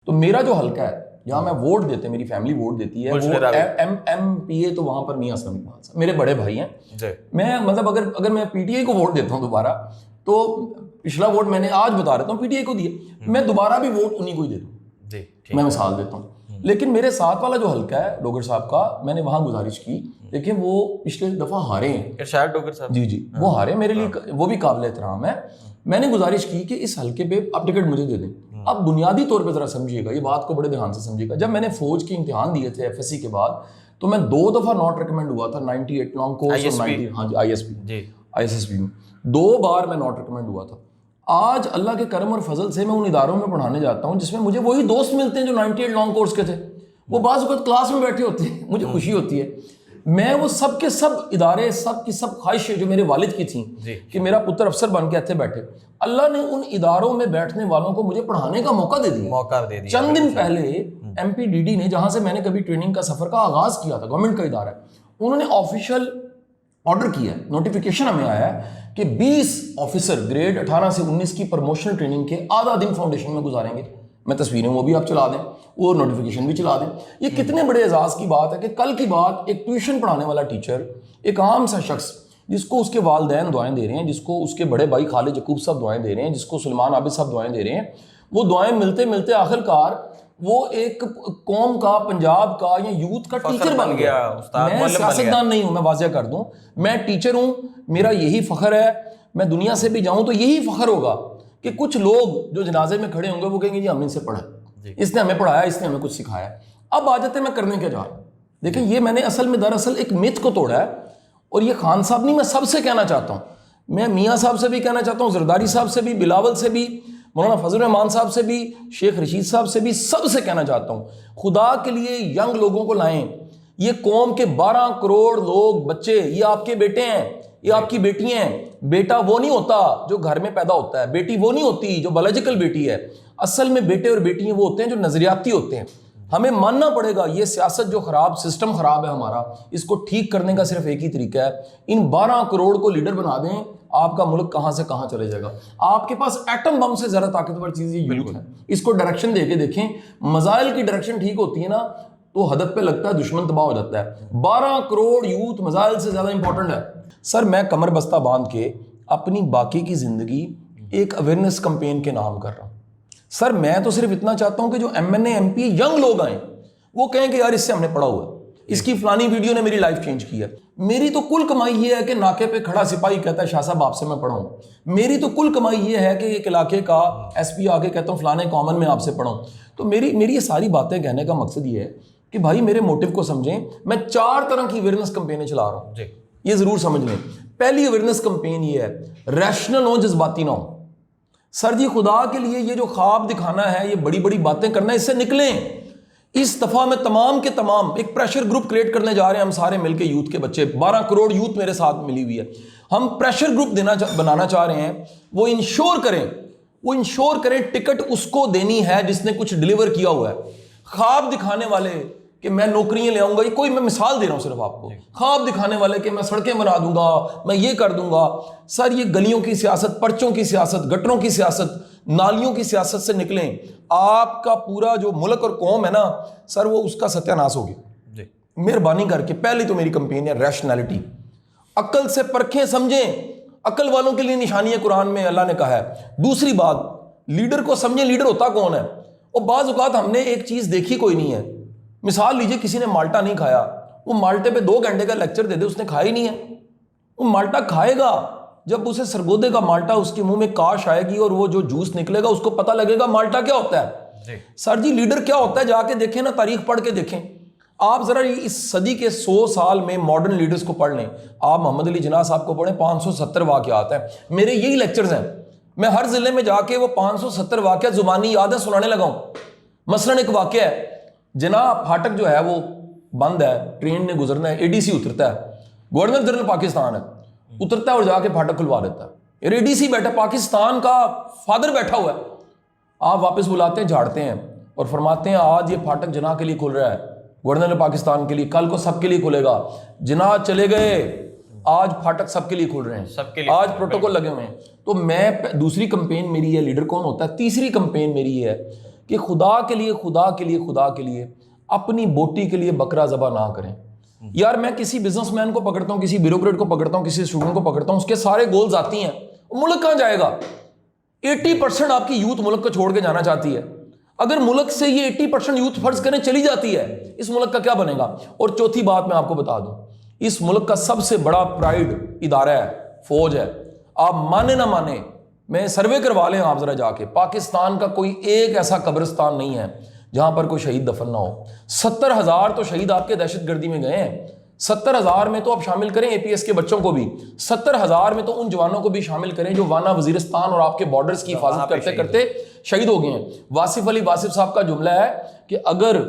تو میرا جو حلقہ ہے جہاں میں ووٹ دیتے ہیں، میری فیملی ووٹ دیتی ہے، وہ ایم پی اے، تو وہاں پر میاں اسلم اقبال صاحب میرے بڑے بھائی ہیں. میں مطلب اگر میں پی ٹی آئی کو ووٹ دیتا ہوں دوبارہ، تو پچھلا ووٹ میں نے آج بتا رہتا ہوں پی ٹی آئی کو دیا، میں دوبارہ بھی ووٹ انہیں کو ہی دیتا ہوں. میں مثال دیتا ہوں. لیکن میرے ساتھ والا جو حلقہ ہے ڈوگر صاحب کا، میں نے وہاں گزارش کی، لیکن وہ پچھلے دفعہ ہارے ہیں ارشاد ڈوگر صاحب. جی وہ ہارے، میرے لیے وہ بھی قابل احترام ہے. میں نے گزارش کی کہ اس حلقے پہ آپ ٹکٹ مجھے دے دیں. اب بنیادی طور پہ ذرا سمجھیے گا، یہ بات کو بڑے دھیان سے سمجھیے گا. جب میں نے فوج کے امتحان دیے تھے ایف ایس سی کے بعد، تو میں 2 دفعہ ناٹ ریکمینڈ ہوا تھا، 98 لانگ کورس اور 90 ہاں جی آئی ایس ایس پی میں 2 بار میں ناٹ ریکمینڈ ہوا تھا. آج اللہ کے کرم اور فضل سے میں ان اداروں میں پڑھانے جاتا ہوں جس میں مجھے وہی دوست ملتے ہیں جو 98 لانگ کورس کے تھے. وہ بعض اوقات کلاس میں بیٹھے ہوتے ہیں، مجھے خوشی ہوتی ہے. میں وہ سب کے سب ادارے، سب کی سب خواہشیں جو میرے والد کی تھیں کہ میرا پتر افسر بن کے اتنے بیٹھے، اللہ نے ان اداروں میں بیٹھنے والوں کو مجھے پڑھانے کا موقع دے دیا. چند دن پہلے ایم پی ڈی ڈی نے، جہاں سے میں نے کبھی ٹریننگ کا سفر کا آغاز کیا تھا، گورنمنٹ کا ادارہ ہے، انہوں نے آفیشیل آرڈر کیا ہے، نوٹیفیکیشن ہمیں آیا ہے کہ 20 آفیسر گریڈ 18 سے 19 کی پروموشنل ٹریننگ کے آدھا دن فاؤنڈیشن میں گزاریں گے. میں تصویریں وہ بھی آپ چلا دیں، وہ نوٹیفیکیشن بھی چلا دیں. یہ کتنے بڑے اعزاز کی بات ہے کہ کل کی بات ایک ٹیوشن پڑھانے والا ٹیچر، ایک عام سا شخص جس کو اس کے والدین دعائیں دے رہے ہیں، جس کو اس کے بڑے بھائی خالد یعقوب صاحب دعائیں دے رہے ہیں، جس کو سلمان عابد صاحب دعائیں دے رہے ہیں، وہ دعائیں ملتے ملتے آخرکار وہ ایک قوم کا، پنجاب کا یا یوتھ کا ٹیچر بن گیا. میں سیاستدان نہیں ہوں، میں واضح کر دوں، میں ٹیچر ہوں. میرا یہی فخر ہے. میں دنیا سے بھی جاؤں تو یہی فخر ہوگا کہ کچھ لوگ جو جنازے میں کھڑے ہوں گے وہ کہیں گے جی ہم ان سے پڑھا، اس نے ہمیں پڑھایا، اس نے ہمیں کچھ سکھایا. اب آ جاتے ہیں میں کرنے کیا جا رہا ہوں. دیکھیں یہ میں نے اصل میں دراصل ایک میتھ کو توڑا ہے، اور یہ خان صاحب نہیں، میں سب سے کہنا چاہتا ہوں، میں میاں صاحب سے بھی کہنا چاہتا ہوں، زرداری صاحب سے بھی، بلاول سے بھی، مولانا فضل الرحمان صاحب سے بھی، شیخ رشید صاحب سے بھی، سب سے کہنا چاہتا ہوں، خدا کے لیے ینگ لوگوں کو لائیں. یہ قوم کے 12 کروڑ لوگ، بچے، یہ آپ کے بیٹے ہیں، یہ آپ کی بیٹیاں ہیں. بیٹا وہ نہیں ہوتا جو گھر میں پیدا ہوتا ہے، بیٹی وہ نہیں ہوتی جو بایولوجیکل بیٹی ہے. اصل میں بیٹے اور بیٹیاں وہ ہوتے ہیں جو نظریاتی ہوتے ہیں. ہمیں ماننا پڑے گا یہ سیاست جو خراب، سسٹم خراب ہے ہمارا، اس کو ٹھیک کرنے کا صرف ایک ہی طریقہ ہے، ان 12 کروڑ کو لیڈر بنا دیں. آپ کا ملک کہاں سے کہاں چلے جائے گا. آپ کے پاس ایٹم بم سے زیادہ طاقتور چیز یہ یوتھ ہے. اس کو ڈائریکشن دے کے دیکھیں، مزائل کی ڈائریکشن ٹھیک ہوتی ہے نا تو ہدف پہ لگتا ہے، دشمن تباہ ہو جاتا ہے. 12 کروڑ یوتھ مزائل سے زیادہ امپورٹنٹ ہے. سر میں کمر بستہ باندھ کے اپنی باقی کی زندگی ایک اویئرنیس کمپین کے نام کر رہا ہوں. سر میں تو صرف اتنا چاہتا ہوں کہ جو M N A M P young لوگ آئیں وہ کہیں کہ یار اس سے ہم نے پڑھا ہوا ہے، اس کی فلانی ویڈیو نے میری لائف چینج کی ہے. میری تو کل کمائی یہ ہے کہ ناکے پہ کھڑا سپاہی کہتا ہے شاہ صاحب آپ سے میں پڑھا ہوں. میری تو کل کمائی یہ ہے کہ ایک علاقے کا ایس پی آگے کہتا ہوں فلانے کامن میں آپ سے پڑھا ہوں. تو میری یہ ساری باتیں کہنے کا مقصد یہ ہے کہ بھائی میرے موٹیو کو سمجھیں. میں 4 طرح کی اویئرنیس کمپینیں چلا رہا ہوں، یہ ضرور سمجھ لیں. پہلی اویئرنیس کمپین یہ ہے ریشنل ہو، جذباتی نہ ہو. سر جی خدا کے لیے یہ جو خواب دکھانا ہے، یہ بڑی بڑی باتیں کرنا ہے، اس سے نکلیں. اس دفعہ میں تمام کے تمام ایک پریشر گروپ کریٹ کرنے جا رہے ہیں، ہم سارے مل کے یوتھ کے بچے، 12 کروڑ یوتھ میرے ساتھ ملی ہوئی ہے. ہم پریشر گروپ بنانا چاہ رہے ہیں. وہ انشور کریں ٹکٹ اس کو دینی ہے جس نے کچھ ڈیلیور کیا ہوا ہے. خواب دکھانے والے کہ میں نوکریاں لے آؤں گا، یہ کوئی میں مثال دے رہا ہوں صرف آپ کو. خواب دکھانے والے کہ میں سڑکیں بنا دوں گا، میں یہ کر دوں گا. سر یہ گلیوں کی سیاست، پرچوں کی سیاست، گٹروں کی سیاست، نالیوں کی سیاست سے نکلیں. آپ کا پورا جو ملک اور قوم ہے نا سر، وہ اس کا ستیہ ناش ہو گیا. مہربانی کر کے پہلی تو میری کمپین ہے ریشنلٹی. عقل سے پرکھیں، سمجھیں. عقل والوں کے لیے نشانی ہے قرآن میں، اللہ نے کہا ہے. دوسری بات، لیڈر کو سمجھیں، لیڈر ہوتا کون ہے. اور بعض اوقات ہم نے ایک چیز دیکھی کوئی نہیں ہے. مثال لیجئے کسی نے مالٹا نہیں کھایا، وہ مالٹے پہ 2 گھنٹے کا لیکچر دے دے، اس نے کھایا ہی نہیں ہے. وہ مالٹا کھائے گا جب اسے سرگودے کا مالٹا اس کے منہ میں کاش آئے گی اور وہ جو جوس نکلے گا اس کو پتہ لگے گا مالٹا کیا ہوتا ہے. سر جی لیڈر کیا ہوتا ہے جا کے دیکھیں نا، تاریخ پڑھ کے دیکھیں. آپ ذرا اس صدی کے 100 سال میں ماڈرن لیڈرز کو پڑھ لیں. آپ محمد علی جناح صاحب کو پڑھیں، 570 واقعات ہیں. میرے یہی لیکچرز ہیں. میں ہر ضلع میں جا کے وہ 570 واقعات زبانی یادیں سنانے لگا ہوں. مثلاً ایک واقعہ ہے، جناب پھاٹک جو ہے وہ بند ہے، ٹرین نے گزرنا ہے، اے ڈی سی اترتا ہے، گورنر جنرل پاکستان ہے، اترتا ہے اور جا کے پھاٹک کھلوا دیتا ہے. اے ڈی سی بیٹھا، پاکستان کا فادر بیٹھا ہوا ہے. آپ واپس بلاتے ہیں، جھاڑتے ہیں اور فرماتے ہیں آج یہ پھاٹک جناح کے لیے کھل رہا ہے، گورنر پاکستان کے لیے، کل کو سب کے لیے کھلے گا. جناح چلے گئے، آج پھاٹک سب کے لیے کھل رہے ہیں، آج پروٹوکول لگے ہوئے ہیں. تو میں دوسری کمپین میری ہے لیڈر کون ہوتا ہے. تیسری کمپین میری یہ ہے کہ خدا کے لیے اپنی بوٹی کے لیے بکرا ذبح نہ کریں. یار میں کسی بزنس مین کو پکڑتا ہوں, کسی بیوروکریٹ کو پکڑتا ہوں, کسی اسٹوڈنٹ کو پکڑتا ہوں, اس کے سارے گولز آتی ہیں, ملک کہاں جائے گا؟ 80% آپ کی یوتھ ملک کو چھوڑ کے جانا چاہتی ہے. اگر ملک سے یہ 80% یوتھ فرض کریں چلی جاتی ہے, اس ملک کا کیا بنے گا؟ اور چوتھی بات میں آپ کو بتا دوں, اس ملک کا سب سے بڑا پرائیڈ ادارہ ہے, فوج ہے. آپ مانے نہ مانے, میں سروے کروا لیں آپ ذرا جا کے, پاکستان کا کوئی ایک ایسا قبرستان نہیں ہے جہاں پر کوئی شہید دفن نہ ہو. 70,000 تو شہید آپ کے دہشت گردی میں گئے ہیں. 70,000 میں تو آپ شامل کریں اے پی ایس کے بچوں کو بھی, 70,000 میں تو ان جوانوں کو بھی شامل کریں جو وانا وزیرستان اور آپ کے بارڈرز کی حفاظت کرتے کرتے شہید ہو گئے ہیں. واصف علی واصف صاحب کا جملہ ہے کہ اگر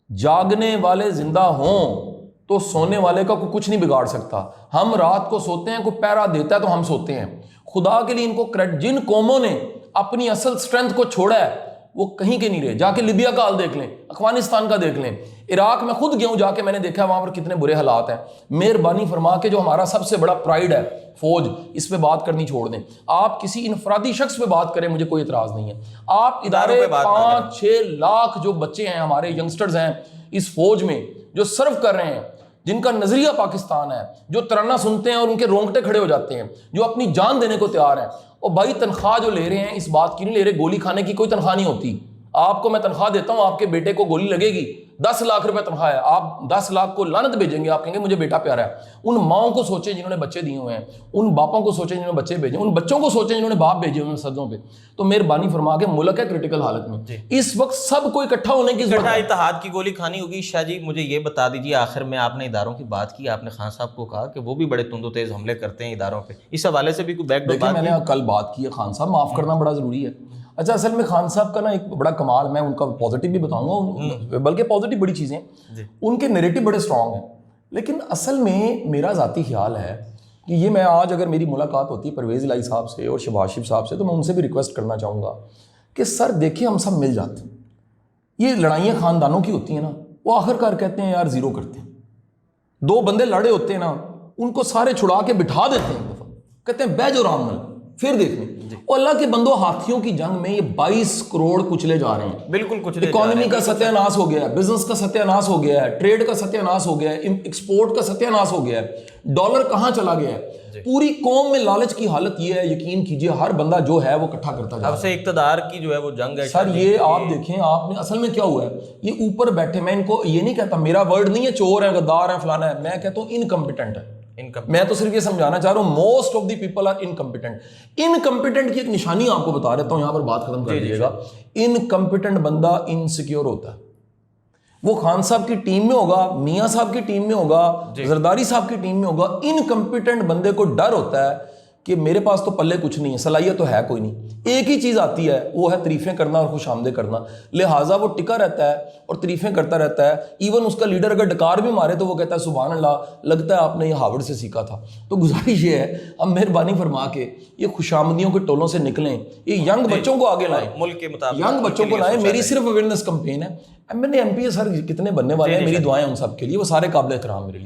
جاگنے والے زندہ ہوں تو سونے والے کا کوئی کچھ نہیں بگاڑ سکتا. ہم رات کو سوتے ہیں, کوئی پہرا دیتا ہے تو ہم سوتے ہیں. خدا کے لیے ان کو کریڈٹ, جن قوموں نے اپنی اصل سٹرینتھ کو چھوڑا ہے وہ کہیں کے نہیں رہے. جا کے لیبیا کا حال دیکھ لیں, افغانستان کا دیکھ لیں, عراق میں خود گیا ہوں, جا کے میں نے دیکھا وہاں پر کتنے برے حالات ہیں. مہربانی فرما کے جو ہمارا سب سے بڑا پرائیڈ ہے فوج, اس پہ بات کرنی چھوڑ دیں. آپ کسی انفرادی شخص پہ بات کریں, مجھے کوئی اعتراض نہیں ہے. آپ ادارے 5-6 لاکھ جو بچے ہیں ہمارے ینگسٹرز ہیں اس فوج میں جو سرو کر رہے ہیں, جن کا نظریہ پاکستان ہے, جو ترانہ سنتے ہیں اور ان کے رونگٹے کھڑے ہو جاتے ہیں, جو اپنی جان دینے کو تیار ہیں. اور بھائی تنخواہ جو لے رہے ہیں اس بات کی نہیں لے رہے, گولی کھانے کی کوئی تنخواہ نہیں ہوتی. آپ کو میں تنخواہ دیتا ہوں, آپ کے بیٹے کو گولی لگے گی, 10 لاکھ روپے تنخواہ ہے, آپ 10 لاکھ کو لعنت بھیجیں گے, آپ کہیں گے مجھے بیٹا پیارا ہے. ان ماؤں کو سوچیں جنہوں نے بچے دیے ہوئے ہیں, ان باپوں کو سوچیں جنہوں نے بچے بھیجے, ان بچوں کو سوچیں جنہوں نے باپ بھیجے ہوئے ہیں سدوں پہ. تو مہربانی فرما کے, ملک ہے کرٹیکل حالت میں, اس وقت سب کو اکٹھا ہونے کی ضرورت ہے. اتحاد کی گولی کھانی ہوگی. شاہ جی مجھے یہ بتا دیجیے, آخر میں آپ نے اداروں کی بات کی, آپ نے خان صاحب کو کہا کہ وہ بھی بڑے تند و تیز حملے کرتے ہیں اداروں پہ, اس حوالے سے بھی کوئی بیک ڈور بات؟ میں نے کل بات کی ہے, خان صاحب معاف کرنا بڑا ضروری ہے. اچھا, اصل میں خان صاحب کا نا ایک بڑا کمال, میں ان کا پازیٹیو بھی بتاؤں گا, بلکہ پازیٹیو بڑی چیزیں, ان کے نیریٹو بڑے اسٹرانگ ہیں. لیکن اصل میں میرا ذاتی خیال ہے کہ یہ, میں آج اگر میری ملاقات ہوتی ہے پرویز الہی صاحب سے اور شہباز شریف صاحب سے, تو میں ان سے بھی ریکویسٹ کرنا چاہوں گا کہ سر دیکھیں ہم سب مل جاتے ہیں. یہ لڑائیاں خاندانوں کی ہوتی ہیں نا, وہ آخر کار کہتے ہیں یار زیرو کرتے ہیں. 2 بندے لڑے ہوتے ہیں نا, ان کو سارے چھڑا کے بٹھا دیتے ہیں ایک دفعہ, کہتے ہیں بہ جو رام مل پھر دیکھ لیں. اور اللہ کے بندوں, ہاتھیوں کی جنگ میں یہ 22 کروڑ کچلے جا رہے ہیں. بالکل کچلے, اکانومی کا ستیہ ناش ہو گیا ہے, بزنس کا ستیہ ناش ہو گیا ہے, ٹریڈ کا ستیہ ناش ہو گیا ہے, ایکسپورٹ کا ستیہ ناش ہو گیا ہے, ڈالر کہاں چلا گیا ہے. پوری قوم میں لالچ کی حالت یہ ہے, یقین کیجئے ہر بندہ جو ہے وہ اکٹھا کرتا جا رہا ہے. اب سے اقتدار کی جو ہے وہ جنگ ہے سر. یہ آپ دیکھیں, آپ نے اصل میں کیا ہوا ہے, یہ اوپر بیٹھے, میں ان کو یہ نہیں کہتا, میرا ورڈ نہیں ہے چور ہے, غدار ہے, فلانا ہے, میں کہتا ہوں انکمپیٹنٹ ہے. میں تو صرف یہ سمجھانا چاہ رہا ہوں, most of the people are incompetent. Incompetent کی ایک نشانی آپ کو بتا دیتا ہوں, یہاں پر بات ختم کر دیجیے گا. انکمپیٹنٹ بندہ انسیکیور ہوتا ہے. وہ خان صاحب کی ٹیم میں ہوگا, میاں صاحب کی ٹیم میں ہوگا, زرداری صاحب کی ٹیم میں ہوگا. انکمپیٹنٹ بندے کو ڈر ہوتا ہے کہ میرے پاس تو پلے کچھ نہیں ہے, صلاحیت تو ہے کوئی نہیں, ایک ہی چیز آتی ہے, وہ ہے تعریفیں کرنا اور خوش آمدید کرنا. لہٰذا وہ ٹکا رہتا ہے اور تعریفیں کرتا رہتا ہے. ایون اس کا لیڈر اگر ڈکار بھی مارے تو وہ کہتا ہے سبحان اللہ, لگتا ہے آپ نے یہ ہارورڈ سے سیکھا تھا. تو گزارش یہ ہے, اب مہربانی فرما کے یہ خوش آمدیوں کے ٹولوں سے نکلیں, یہ ینگ بچوں کو آگے لائیں, ملک کے مطابق ینگ بچوں کو لائیں. میری صرف اویئرنیس کمپین ہے. میں نے ایم پی اے سر کتنے بننے والے ہیں, میری دعائیں ان سب کے لیے, وہ سارے قابل احترام میرے لیے.